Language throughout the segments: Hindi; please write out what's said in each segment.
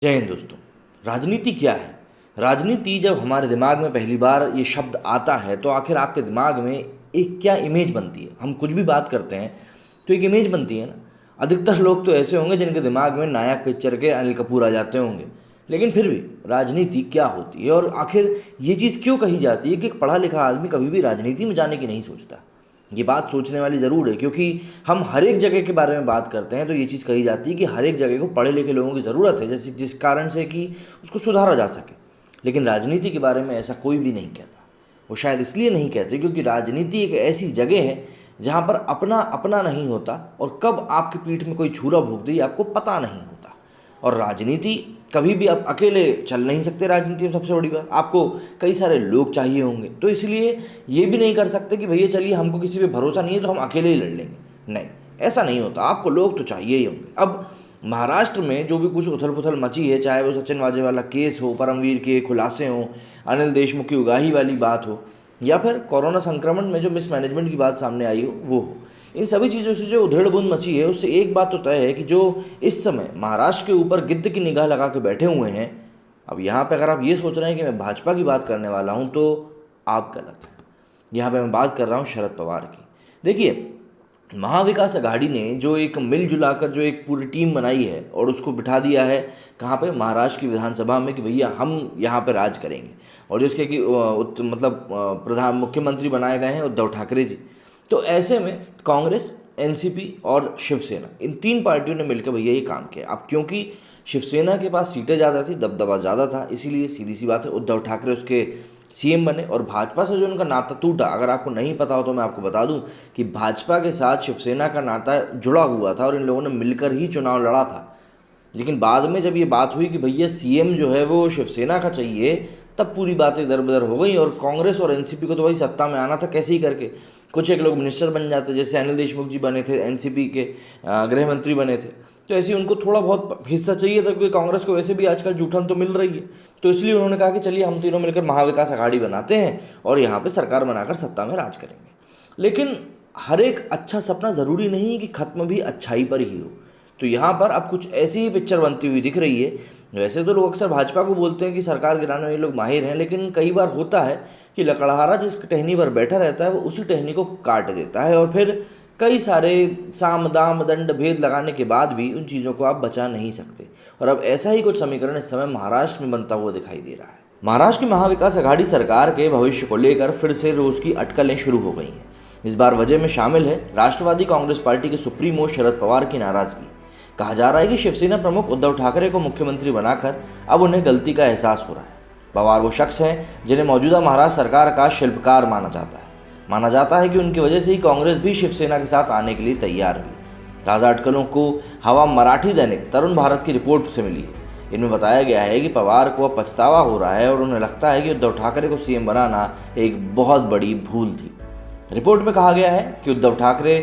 जय हिंद दोस्तों। राजनीति क्या है? राजनीति जब हमारे दिमाग में पहली बार ये शब्द आता है तो आखिर आपके दिमाग में एक क्या इमेज बनती है? हम कुछ भी बात करते हैं तो एक इमेज बनती है ना। अधिकतर लोग तो ऐसे होंगे जिनके दिमाग में नायक पिक्चर के अनिल कपूर आ जाते होंगे, लेकिन फिर भी राजनीति क्या होती है और आखिर ये चीज़ क्यों कही जाती है कि एक पढ़ा लिखा आदमी कभी भी राजनीति में जाने की नहीं सोचता। ये बात सोचने वाली ज़रूर है, क्योंकि हम हर एक जगह के बारे में बात करते हैं तो ये चीज़ कही जाती है कि हर एक जगह को पढ़े लिखे लोगों की ज़रूरत है, जैसे जिस कारण से कि उसको सुधारा जा सके। लेकिन राजनीति के बारे में ऐसा कोई भी नहीं कहता। वो शायद इसलिए नहीं कहते क्योंकि राजनीति एक ऐसी जगह है जहाँ पर अपना अपना नहीं होता और कब आपकी पीठ में कोई छुरा भोंक दे आपको पता नहीं होता। और राजनीति कभी भी आप अकेले चल नहीं सकते। राजनीति में सबसे बड़ी बात, आपको कई सारे लोग चाहिए होंगे, तो इसलिए ये भी नहीं कर सकते कि भैया चलिए हमको किसी पे भरोसा नहीं है तो हम अकेले ही लड़ लेंगे। नहीं, ऐसा नहीं होता। आपको लोग तो चाहिए ही होंगे। अब महाराष्ट्र में जो भी कुछ उथल पुथल मची है, चाहे वो सचिन वाजे वाला केस हो, परमवीर के खुलासे हों, अनिल देशमुख की उगाही वाली बात हो, या फिर कोरोना संक्रमण में जो मिसमैनेजमेंट की बात सामने आई हो वो हो, इन सभी चीज़ों से जो उधेड़ बुन मची है उससे एक बात तो तय है कि जो इस समय महाराष्ट्र के ऊपर गिद्ध की निगाह लगा के बैठे हुए हैं, अब यहाँ पे अगर आप ये सोच रहे हैं कि मैं भाजपा की बात करने वाला हूँ तो आप गलत हैं। यहाँ पे मैं बात कर रहा हूँ शरद पवार की। देखिए, महाविकास अघाड़ी ने जो एक मिलजुला कर जो एक पूरी टीम बनाई है और उसको बिठा दिया है कहाँ पे, महाराष्ट्र की विधानसभा में, कि भैया हम यहाँ पे राज करेंगे। और जिसके कि प्रधान मुख्यमंत्री बनाए गए हैं उद्धव ठाकरे जी। तो ऐसे में कांग्रेस, एनसीपी और शिवसेना, इन तीन पार्टियों ने मिलकर भैया ये काम किया। अब क्योंकि शिवसेना के पास सीटें ज़्यादा थी, दबदबा ज़्यादा था, इसीलिए सीधी सी बात है उद्धव ठाकरे उसके सीएम बने। और भाजपा से जो उनका नाता टूटा, अगर आपको नहीं पता हो तो मैं आपको बता दूं कि भाजपा के साथ शिवसेना का नाता जुड़ा हुआ था और इन लोगों ने मिलकर ही चुनाव लड़ा था। लेकिन बाद में जब ये बात हुई कि भैया सीएम जो है वो शिवसेना का चाहिए, तब पूरी बातें दर बदर हो गई और कांग्रेस और एनसीपी को तो भाई सत्ता में आना था कैसे ही करके। कुछ एक लोग मिनिस्टर बन जाते, जैसे अनिल देशमुख जी बने थे, एनसीपी के गृह मंत्री बने थे, तो ऐसे ही उनको थोड़ा बहुत हिस्सा चाहिए था क्योंकि कांग्रेस को वैसे भी आजकल जूठन तो मिल रही है। तो इसलिए उन्होंने कहा कि चलिए हम तीनों मिलकर महाविकास अघाड़ी बनाते हैं और यहाँ पे सरकार बनाकर सत्ता में राज करेंगे। लेकिन हर एक अच्छा सपना ज़रूरी नहीं कि ख़त्म भी अच्छाई पर ही हो। तो यहाँ पर अब कुछ ऐसी ही पिक्चर बनती हुई दिख रही है। वैसे तो लोग अक्सर भाजपा को बोलते हैं कि सरकार गिराने में ये लोग माहिर हैं, लेकिन कई बार होता है कि लकड़हारा जिस टहनी पर बैठा रहता है वो उसी टहनी को काट देता है और फिर कई सारे साम दाम दंड भेद लगाने के बाद भी उन चीज़ों को आप बचा नहीं सकते। और अब ऐसा ही कुछ समीकरण इस समय महाराष्ट्र में बनता हुआ दिखाई दे रहा है। महाराष्ट्र की महाविकास अघाड़ी सरकार के भविष्य को लेकर फिर से रोज की अटकलें शुरू हो गई हैं। इस बार वजह में शामिल है राष्ट्रवादी कांग्रेस पार्टी के सुप्रीमो शरद पवार की नाराजगी। कहा जा रहा है कि शिवसेना प्रमुख उद्धव ठाकरे को मुख्यमंत्री बनाकर अब उन्हें गलती का एहसास हो रहा है। पवार वो शख्स हैं जिन्हें मौजूदा महाराष्ट्र सरकार का शिल्पकार माना जाता है। माना जाता है कि उनकी वजह से ही कांग्रेस भी शिवसेना के साथ आने के लिए तैयार हुई। ताज़ा अटकलों को हवा मराठी दैनिक तरुण भारत की रिपोर्ट से मिली है। इनमें बताया गया है कि पवार को अब पछतावा हो रहा है और उन्हें लगता है कि उद्धव ठाकरे को सीएम बनाना एक बहुत बड़ी भूल थी। रिपोर्ट में कहा गया है कि उद्धव ठाकरे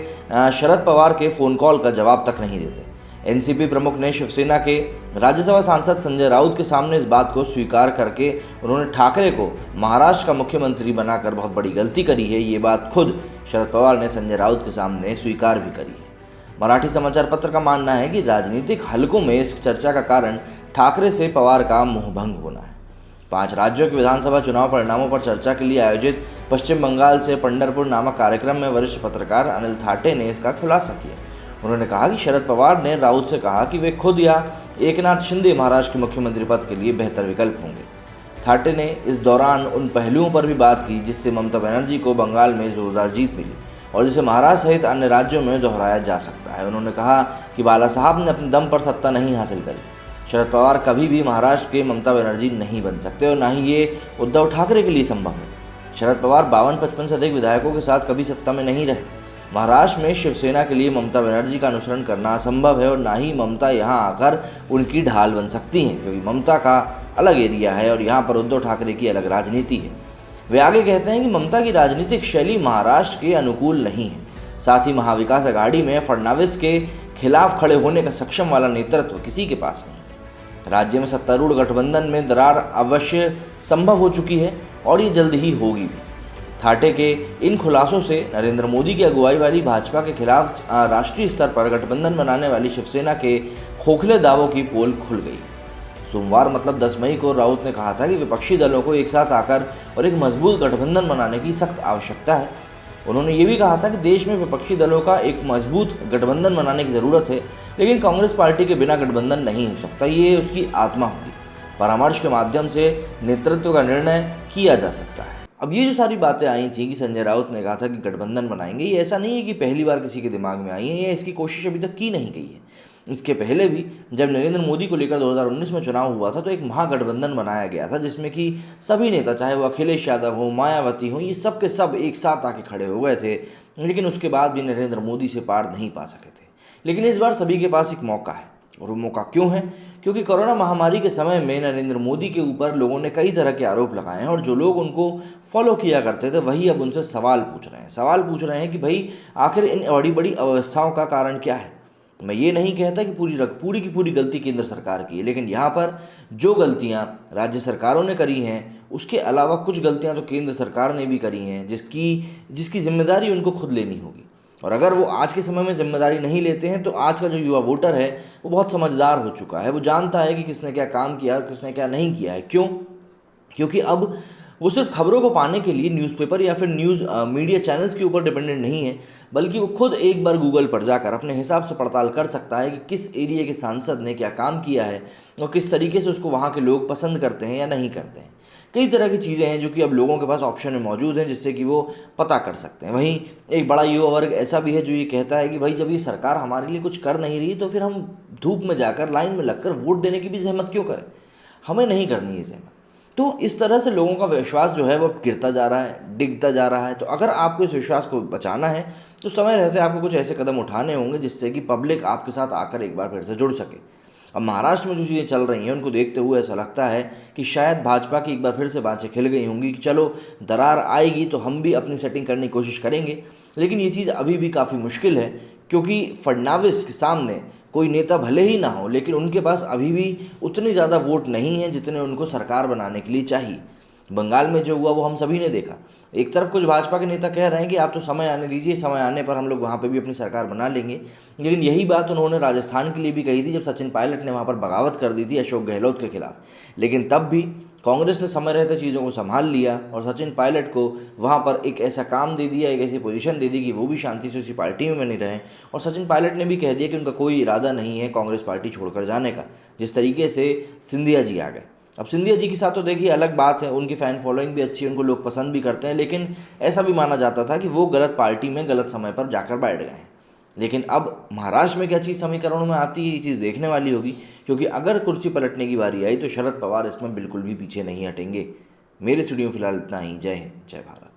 शरद पवार के फ़ोन कॉल का जवाब तक नहीं देते। एनसीपी प्रमुख ने शिवसेना के राज्यसभा सांसद संजय राउत के सामने इस बात को स्वीकार करके उन्होंने ठाकरे को महाराष्ट्र का मुख्यमंत्री बनाकर बहुत बड़ी गलती करी है। ये बात खुद शरद पवार ने संजय राउत के सामने स्वीकार भी करी है। मराठी समाचार पत्र का मानना है कि राजनीतिक हलकों में इस चर्चा का कारण ठाकरे से पवार का मोहभंग होना है। 5 राज्यों के विधानसभा चुनाव परिणामों पर चर्चा के लिए आयोजित पश्चिम बंगाल से पंढरपुर नामक कार्यक्रम में वरिष्ठ पत्रकार अनिल थाटे ने इसका खुलासा किया। उन्होंने कहा कि शरद पवार ने राउत से कहा कि वे खुद या एकनाथ शिंदे महाराष्ट्र के मुख्यमंत्री पद के लिए बेहतर विकल्प होंगे। थाटे ने इस दौरान उन पहलुओं पर भी बात की जिससे ममता बनर्जी को बंगाल में जोरदार जीत मिली और जिसे महाराष्ट्र सहित अन्य राज्यों में दोहराया जा सकता है। उन्होंने कहा कि बाला साहब ने अपने दम पर सत्ता नहीं हासिल करी। शरद पवार कभी भी महाराष्ट्र के ममता बनर्जी नहीं बन सकते और न ही ये उद्धव ठाकरे के लिए संभव है। शरद पवार 52-55 से अधिक विधायकों के साथ कभी सत्ता में नहीं रहे। महाराष्ट्र में शिवसेना के लिए ममता बनर्जी का अनुसरण करना असंभव है और ना ही ममता यहां आकर उनकी ढाल बन सकती हैं, क्योंकि ममता का अलग एरिया है और यहां पर उद्धव ठाकरे की अलग राजनीति है। वे आगे कहते हैं कि ममता की राजनीतिक शैली महाराष्ट्र के अनुकूल नहीं है। साथ ही महाविकास अघाड़ी में फडणवीस के खिलाफ खड़े होने का सक्षम वाला नेतृत्व किसी के पास नहीं है। राज्य में सत्तारूढ़ गठबंधन में दरार अवश्य संभव हो चुकी है और ये जल्द ही होगी भी। थाटे के इन खुलासों से नरेंद्र मोदी की अगुवाई वाली भाजपा के खिलाफ राष्ट्रीय स्तर पर गठबंधन बनाने वाली शिवसेना के खोखले दावों की पोल खुल गई। सोमवार मतलब 10 मई को राउत ने कहा था कि विपक्षी दलों को एक साथ आकर और एक मजबूत गठबंधन बनाने की सख्त आवश्यकता है। उन्होंने ये भी कहा था कि देश में विपक्षी दलों का एक मजबूत गठबंधन बनाने की ज़रूरत है, लेकिन कांग्रेस पार्टी के बिना गठबंधन नहीं हो सकता, ये उसकी आत्मा होगी। परामर्श के माध्यम से नेतृत्व का निर्णय किया जा सकता है। अब ये जो सारी बातें आई थी कि संजय राउत ने कहा था कि गठबंधन बनाएंगे, ये ऐसा नहीं है कि पहली बार किसी के दिमाग में आई है, ये इसकी कोशिश अभी तक की नहीं गई है। इसके पहले भी जब नरेंद्र मोदी को लेकर 2019 में चुनाव हुआ था तो एक महागठबंधन बनाया गया था, जिसमें कि सभी नेता, चाहे वो अखिलेश यादव हो, मायावती हो, ये सब के सब एक साथ आके खड़े हो गए थे, लेकिन उसके बाद भी नरेंद्र मोदी से पार नहीं पा सके थे। लेकिन इस बार सभी के पास एक मौका है, और वो मौका क्यों है? क्योंकि कोरोना महामारी के समय में नरेंद्र मोदी के ऊपर लोगों ने कई तरह के आरोप लगाए हैं, और जो लोग उनको फॉलो किया करते थे वही अब उनसे सवाल पूछ रहे हैं कि भाई आखिर इन बड़ी बड़ी अव्यवस्थाओं का कारण क्या है। मैं ये नहीं कहता कि पूरी की पूरी गलती केंद्र सरकार की है, लेकिन यहाँ पर जो गलतियाँ राज्य सरकारों ने करी हैं, उसके अलावा कुछ गलतियाँ तो केंद्र सरकार ने भी करी हैं, जिसकी जिम्मेदारी उनको खुद लेनी होगी। और अगर वो आज के समय में जिम्मेदारी नहीं लेते हैं तो आज का जो युवा वोटर है वो बहुत समझदार हो चुका है, वो जानता है कि किसने क्या काम किया, किसने क्या नहीं किया है। क्यों? क्योंकि अब वो सिर्फ खबरों को पाने के लिए न्यूज़पेपर या फिर मीडिया चैनल्स के ऊपर डिपेंडेंट नहीं है, बल्कि वो खुद एक बार गूगल पर जाकर अपने हिसाब से पड़ताल कर सकता है कि किस एरिया के सांसद ने क्या काम किया है और किस तरीके से उसको वहाँ के लोग पसंद करते हैं या नहीं करते हैं। कई तरह की चीज़ें हैं जो कि अब लोगों के पास ऑप्शन में मौजूद हैं, जिससे कि वो पता कर सकते हैं। वहीं एक बड़ा युवा वर्ग ऐसा भी है जो ये कहता है कि भाई जब ये सरकार हमारे लिए कुछ कर नहीं रही तो फिर हम धूप में जाकर लाइन में लगकर वोट देने की भी जहमत क्यों करें, हमें नहीं करनी है जहमत। तो इस तरह से लोगों का विश्वास जो है वो गिरता जा रहा है, डिगता जा रहा है। तो अगर आपको इस विश्वास को बचाना है तो समय रहते आपको कुछ ऐसे कदम उठाने होंगे जिससे कि पब्लिक आपके साथ आकर एक बार फिर से जुड़ सके। अब महाराष्ट्र में जो चीज़ें चल रही हैं उनको देखते हुए ऐसा लगता है कि शायद भाजपा की एक बार फिर से बातें खिल गई होंगी कि चलो दरार आएगी तो हम भी अपनी सेटिंग करने की कोशिश करेंगे। लेकिन ये चीज़ अभी भी काफ़ी मुश्किल है, क्योंकि फडणवीस के सामने कोई नेता भले ही ना हो, लेकिन उनके पास अभी भी उतने ज़्यादा वोट नहीं हैं जितने उनको सरकार बनाने के लिए चाहिए। बंगाल में जो हुआ वो हम सभी ने देखा। एक तरफ कुछ भाजपा के नेता कह रहे हैं कि आप तो समय आने दीजिए, समय आने पर हम लोग वहाँ पे भी अपनी सरकार बना लेंगे, लेकिन यही बात उन्होंने राजस्थान के लिए भी कही थी जब सचिन पायलट ने वहाँ पर बगावत कर दी थी अशोक गहलोत के खिलाफ। लेकिन तब भी कांग्रेस ने समय रहते चीज़ों को संभाल लिया और सचिन पायलट को वहाँ पर एक ऐसा काम दे दिया, एक ऐसी पोजीशन दे दी कि वो भी शांति से उसी पार्टी में बने रहें। और सचिन पायलट ने भी कह दिया कि उनका कोई इरादा नहीं है कांग्रेस पार्टी छोड़कर जाने का, जिस तरीके से सिंधिया जी आ गए। अब सिंधिया जी के साथ तो देखिए अलग बात है, उनकी फ़ैन फॉलोइंग भी अच्छी है, उनको लोग पसंद भी करते हैं, लेकिन ऐसा भी माना जाता था कि वो गलत पार्टी में गलत समय पर जाकर बैठ गए हैं। लेकिन अब महाराष्ट्र में क्या चीज़ समीकरणों में आती है, ये चीज़ देखने वाली होगी, क्योंकि अगर कुर्सी पलटने की बारी आई तो शरद पवार इसमें बिल्कुल भी पीछे नहीं हटेंगे। मेरे स्टूडियो में फिलहाल इतना ही। जय हिंद, जय भारत।